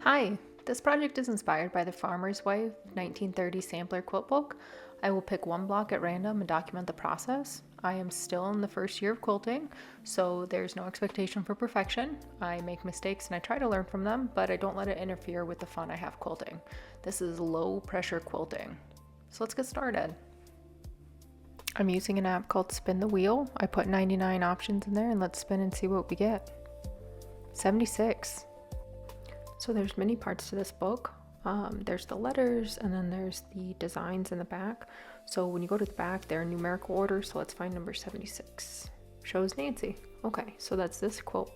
Hi, this project is inspired by the Farmer's Wife 1930 Sampler Quilt book. I will pick one block at random and document the process. I am still in the first year of quilting, so there's no expectation for perfection. I make mistakes and I try to learn from them, but I don't let it interfere with the fun I have quilting. This is low pressure quilting. So let's get started. I'm using an app called Spin the Wheel. I put 99 options in there and let's spin and see what we get. 76. So there's many parts to this book. There's the letters and then there's the designs in the back. So when you go to the back, they're in numerical order. So let's find number 76. Shows Nancy. Okay, so that's this quilt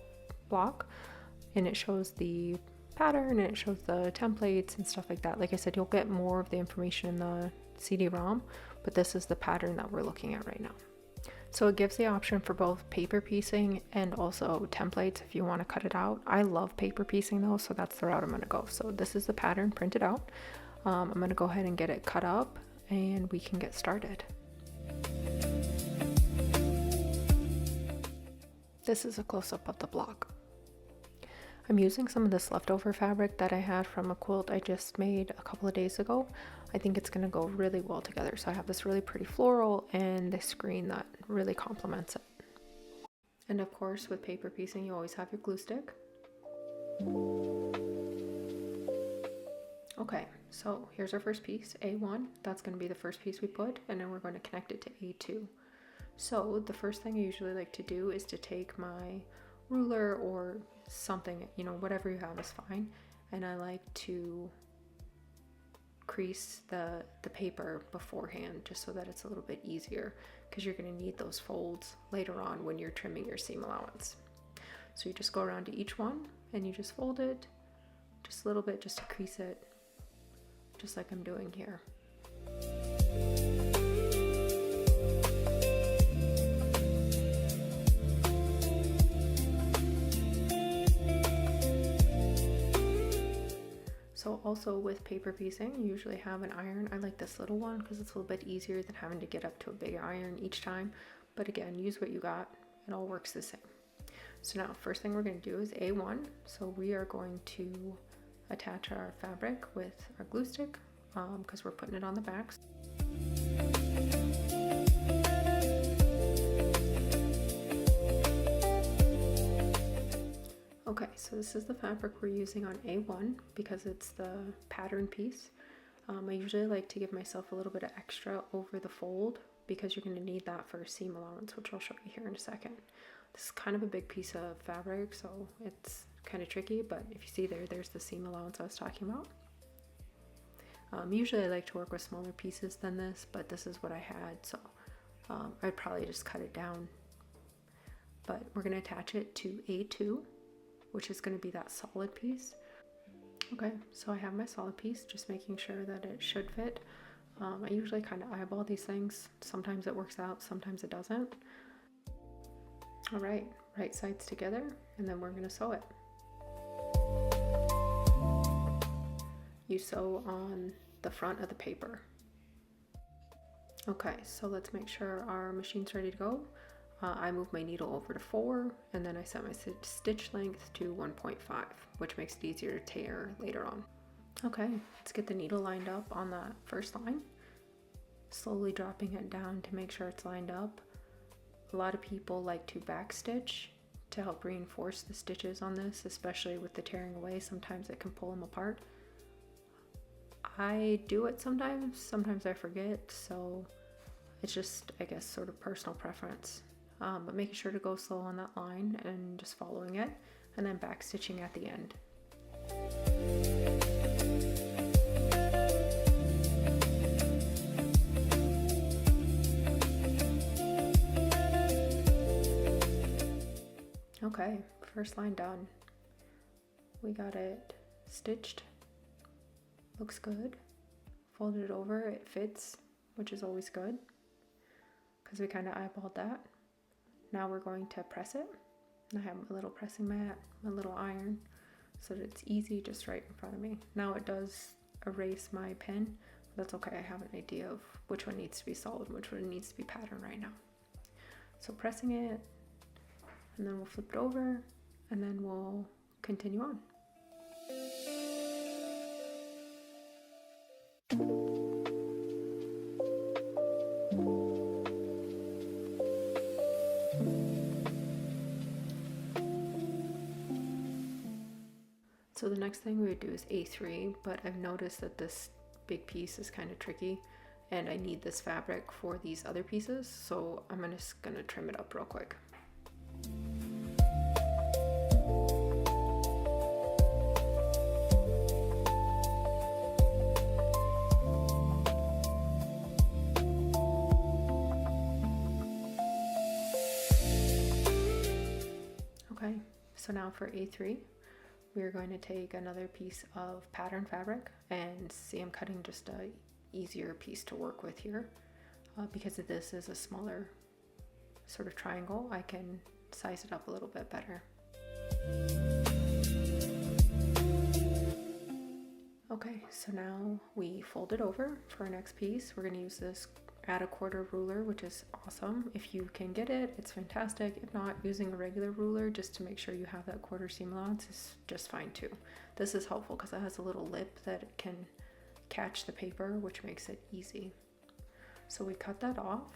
block and it shows the pattern and it shows the templates and stuff like that. Like I said, you'll get more of the information in the CD-ROM, but this is the pattern that we're looking at right now. So it gives the option for both paper piecing and also templates if you want to cut it out. I love paper piecing though, so that's the route I'm going to go. So this is the pattern printed out. I'm going to go ahead and get it cut up and we can get started. This is a close-up of the block. I'm using some of this leftover fabric that I had from a quilt I just made a couple of days ago. I think it's going to go really well together. So I have this really pretty floral and this green that really complements it. And of course, with paper piecing, you always have your glue stick. Okay, so here's our first piece, A1. That's going to be the first piece we put, and then we're going to connect it to A2. So the first thing I usually like to do is to take my ruler or something, whatever you have is fine, and I like to crease the paper beforehand just so that it's a little bit easier because you're going to need those folds later on when you're trimming your seam allowance. So you just go around to each one and you just fold it just a little bit just to crease it, just like I'm doing here. So also with paper piecing, you usually have an iron. I like this little one because it's a little bit easier than having to get up to a big iron each time. But again, use what you got. It all works the same. So now first thing we're going to do is A1. So we are going to attach our fabric with our glue stick because we're putting it on the backs. Okay, so this is the fabric we're using on A1 because it's the pattern piece. I usually like to give myself a little bit of extra over the fold because you're going to need that for seam allowance, which I'll show you here in a second. This is kind of a big piece of fabric, so it's kind of tricky, but if you see there's the seam allowance I was talking about. Usually I like to work with smaller pieces than this, but this is what I had, so I'd probably just cut it down. But we're going to attach it to A2. Which is going to be that solid piece. Okay, so I have my solid piece, just making sure that it should fit. I usually kind of eyeball these things. Sometimes it works out, sometimes it doesn't. All right, right sides together, and then we're going to sew it. You sew on the front of the paper. Okay, so let's make sure our machine's ready to go. I move my needle over to 4 and then I set my stitch length to 1.5, which makes it easier to tear later on. Okay, let's get the needle lined up on that first line. Slowly dropping it down to make sure it's lined up. A lot of people like to backstitch to help reinforce the stitches on this, especially with the tearing away. Sometimes it can pull them apart. I do it sometimes I forget, so it's just, I guess, sort of personal preference. But making sure to go slow on that line and just following it, and then back stitching at the end. Okay, first line done. We got it stitched. Looks good. Folded it over, it fits, which is always good because we kind of eyeballed that. Now we're going to press it. I have my little pressing mat, my little iron, so that it's easy, just right in front of me. Now it does erase my pen, but that's okay. I have an idea of which one needs to be solid and which one needs to be pattern right now. So pressing it, and then we'll flip it over, and then we'll continue on. So the next thing we would do is A3, but I've noticed that this big piece is kind of tricky and I need this fabric for these other pieces, so I'm just gonna trim it up real quick. Okay, so now for A3, we're going to take another piece of pattern fabric, and see I'm cutting just a easier piece to work with here. Because this is a smaller sort of triangle, I can size it up a little bit better. Okay, so now we fold it over for our next piece. We're going to use this add a quarter ruler, which is awesome. If you can get it, it's fantastic. If not, using a regular ruler just to make sure you have that quarter seam allowance is just fine too. This is helpful because it has a little lip that can catch the paper, which makes it easy. So we cut that off,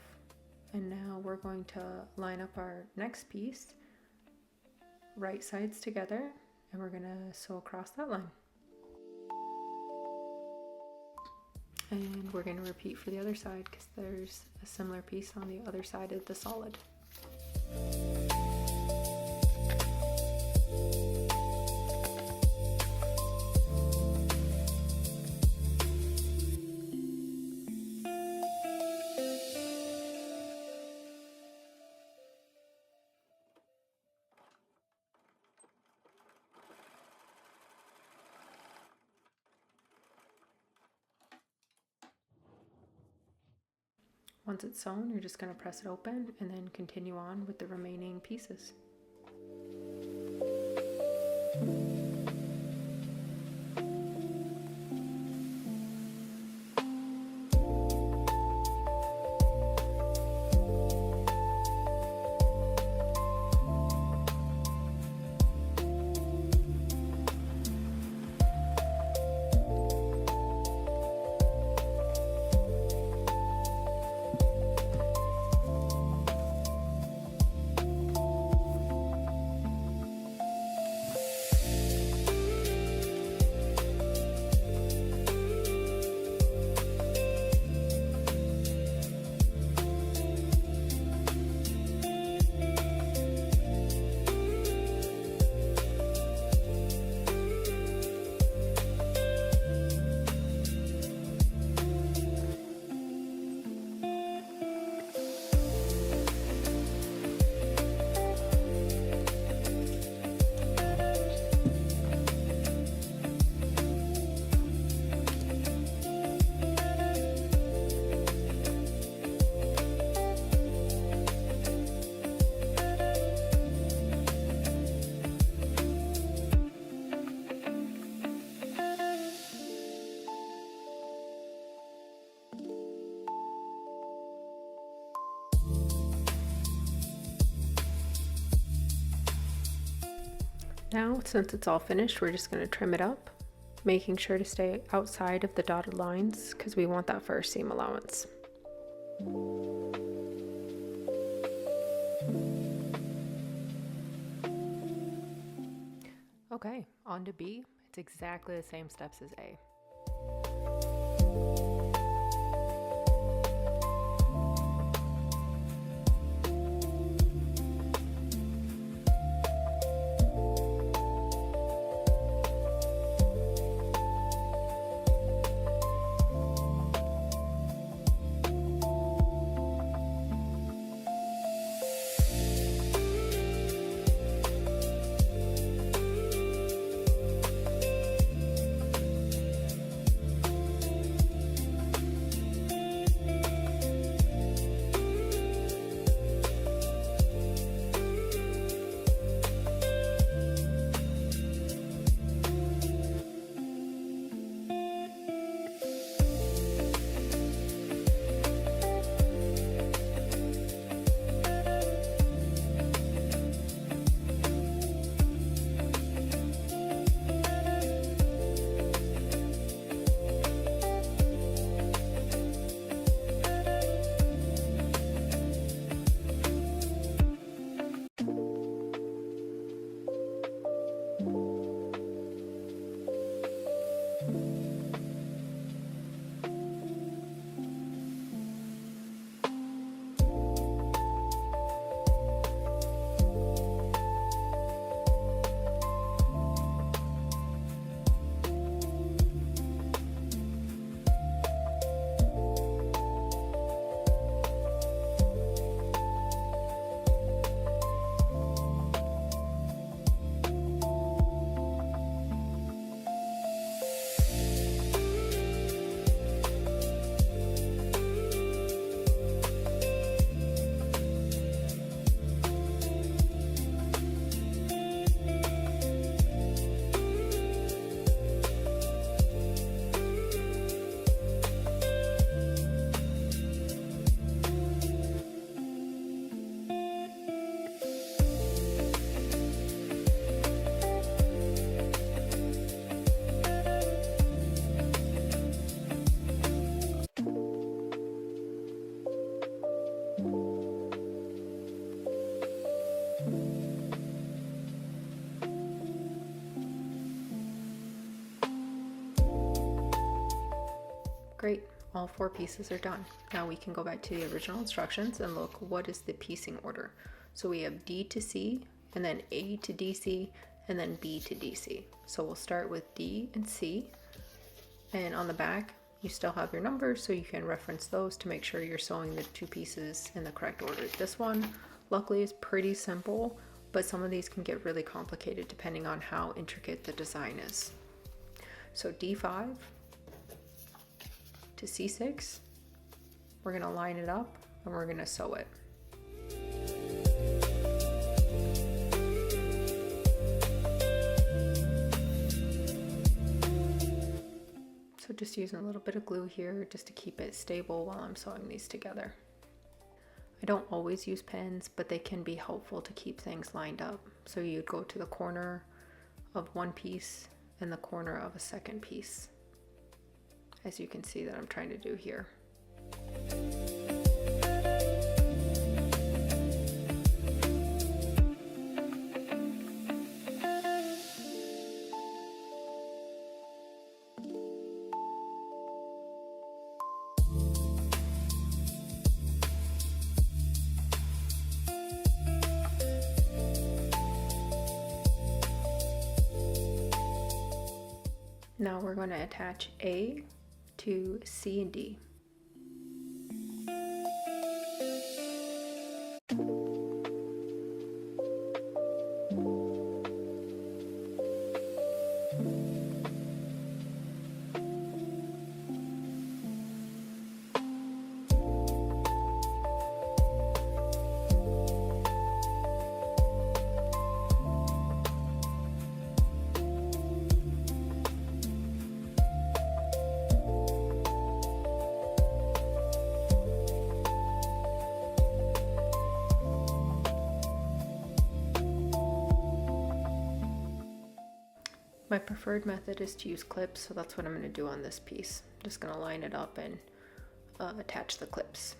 and now we're going to line up our next piece, right sides together, and we're gonna sew across that line. And we're going to repeat for the other side because there's a similar piece on the other side of the solid. Once it's sewn, you're just going to press it open and then continue on with the remaining pieces. Now, since it's all finished, we're just going to trim it up, making sure to stay outside of the dotted lines because we want that for our seam allowance. Okay, on to B. It's exactly the same steps as A. Great, all 4 pieces are done. Now we can go back to the original instructions and look what is the piecing order. So we have D to C, and then A to DC, and then B to DC. So we'll start with D and C, and on the back you still have your numbers, so you can reference those to make sure you're sewing the 2 pieces in the correct order. This one luckily is pretty simple, but some of these can get really complicated depending on how intricate the design is. So D5 to C6, we're going to line it up and we're going to sew it. So just using a little bit of glue here just to keep it stable while I'm sewing these together. I don't always use pins, but they can be helpful to keep things lined up. So you'd go to the corner of one piece and the corner of a second piece, as you can see that I'm trying to do here. Now we're going to attach A to C and D. My preferred method is to use clips, so that's what I'm going to do on this piece. I'm just going to line it up and attach the clips.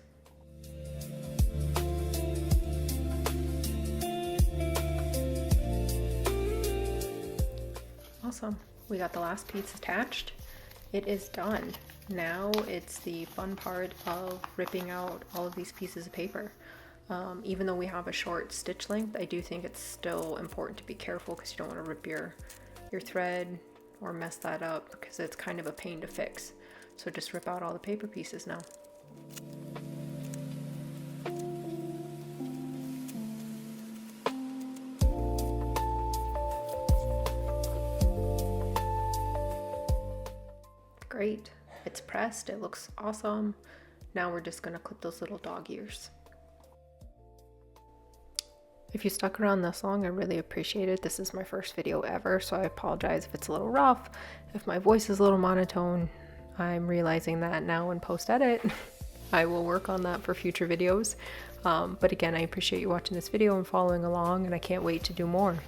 Awesome, we got the last piece attached. It is done. Now it's the fun part of ripping out all of these pieces of paper. Even though we have a short stitch length, I do think it's still important to be careful because you don't want to rip your thread or mess that up, because it's kind of a pain to fix. So just rip out all the paper pieces now. Great, it's pressed, it looks awesome. Now we're just going to clip those little dog ears. If you stuck around this long, I really appreciate it. This is my first video ever, so I apologize if it's a little rough, if my voice is a little monotone. I'm realizing that now in post-edit. I will work on that for future videos. But again, I appreciate you watching this video and following along, and I can't wait to do more.